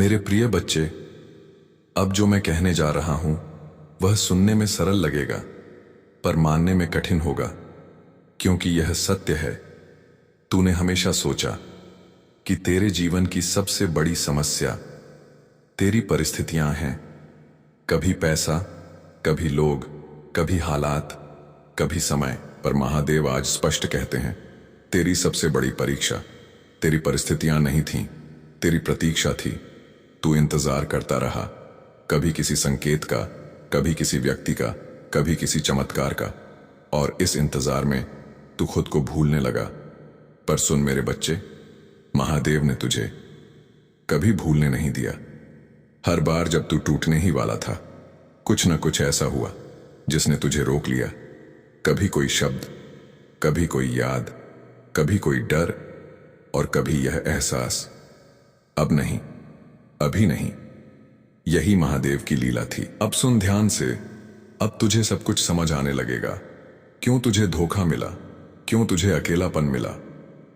मेरे प्रिय बच्चे, अब जो मैं कहने जा रहा हूं वह सुनने में सरल लगेगा पर मानने में कठिन होगा, क्योंकि यह सत्य है। तूने हमेशा सोचा कि तेरे जीवन की सबसे बड़ी समस्या तेरी परिस्थितियां हैं। कभी पैसा, कभी लोग, कभी हालात, कभी समय। पर महादेव आज स्पष्ट कहते हैं, तेरी सबसे बड़ी परीक्षा तेरी परिस्थितियां नहीं थीं, तेरी प्रतीक्षा थी। तू इंतजार करता रहा, कभी किसी संकेत का, कभी किसी व्यक्ति का, कभी किसी चमत्कार का, और इस इंतजार में तू खुद को भूलने लगा। पर सुन मेरे बच्चे, महादेव ने तुझे कभी भूलने नहीं दिया। हर बार जब तू टूटने ही वाला था, कुछ न कुछ ऐसा हुआ जिसने तुझे रोक लिया। कभी कोई शब्द, कभी कोई याद, कभी कोई डर, और कभी यह एहसास, अब नहीं, अभी नहीं। यही महादेव की लीला थी। अब सुन ध्यान से, अब तुझे सब कुछ समझ आने लगेगा। क्यों तुझे धोखा मिला, क्यों तुझे अकेलापन मिला,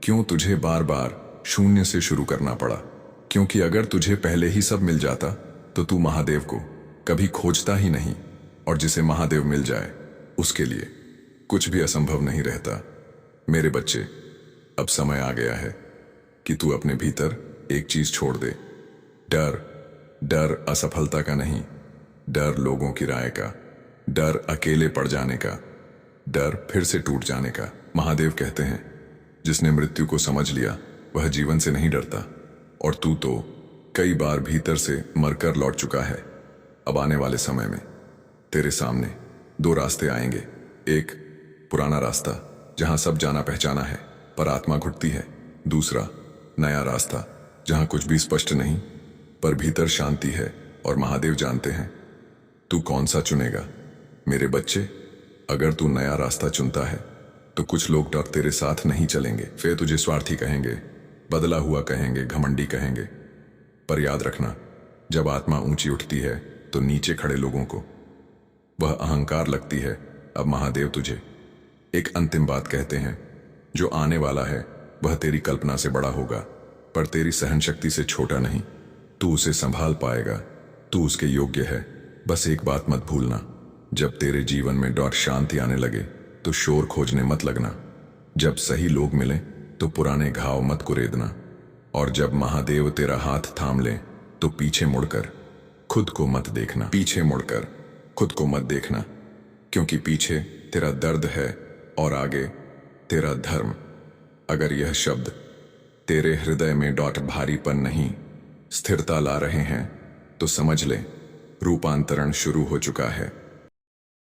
क्यों तुझे बार बार शून्य से शुरू करना पड़ा। क्योंकि अगर तुझे पहले ही सब मिल जाता तो तू महादेव को कभी खोजता ही नहीं, और जिसे महादेव मिल जाए उसके लिए कुछ भी असंभव नहीं रहता। मेरे बच्चे, अब समय आ गया है कि तू अपने भीतर एक चीज छोड़ दे। डर, डर असफलता का नहीं, डर लोगों की राय का, डर अकेले पड़ जाने का, डर फिर से टूट जाने का। महादेव कहते हैं, जिसने मृत्यु को समझ लिया वह जीवन से नहीं डरता। और तू तो कई बार भीतर से मरकर लौट चुका है। अब आने वाले समय में तेरे सामने दो रास्ते आएंगे। एक पुराना रास्ता जहां सब जाना पहचाना है पर आत्मा घुटती है। दूसरा नया रास्ता जहां कुछ भी स्पष्ट नहीं पर भीतर शांति है, और महादेव जानते हैं तू कौन सा चुनेगा। मेरे बच्चे, अगर तू नया रास्ता चुनता है तो कुछ लोग डर तेरे साथ नहीं चलेंगे। फिर तुझे स्वार्थी कहेंगे, बदला हुआ कहेंगे, घमंडी कहेंगे। पर याद रखना, जब आत्मा ऊंची उठती है तो नीचे खड़े लोगों को वह अहंकार लगती है। अब महादेव तुझे एक अंतिम बात कहते हैं, जो आने वाला है वह तेरी कल्पना से बड़ा होगा पर तेरी सहन शक्ति से छोटा नहीं। तू उसे संभाल पाएगा, तू उसके योग्य है। बस एक बात मत भूलना, जब तेरे जीवन में डर शांति आने लगे तो शोर खोजने मत लगना। जब सही लोग मिले तो पुराने घाव मत कुरेदना। और जब महादेव तेरा हाथ थाम ले तो पीछे मुड़कर खुद को मत देखना। पीछे मुड़कर खुद को मत देखना, क्योंकि पीछे तेरा दर्द है और आगे तेरा धर्म। अगर यह शब्द तेरे हृदय में डॉट भारीपन नहीं, स्थिरता ला रहे हैं तो समझ ले, रूपांतरण शुरू हो चुका है।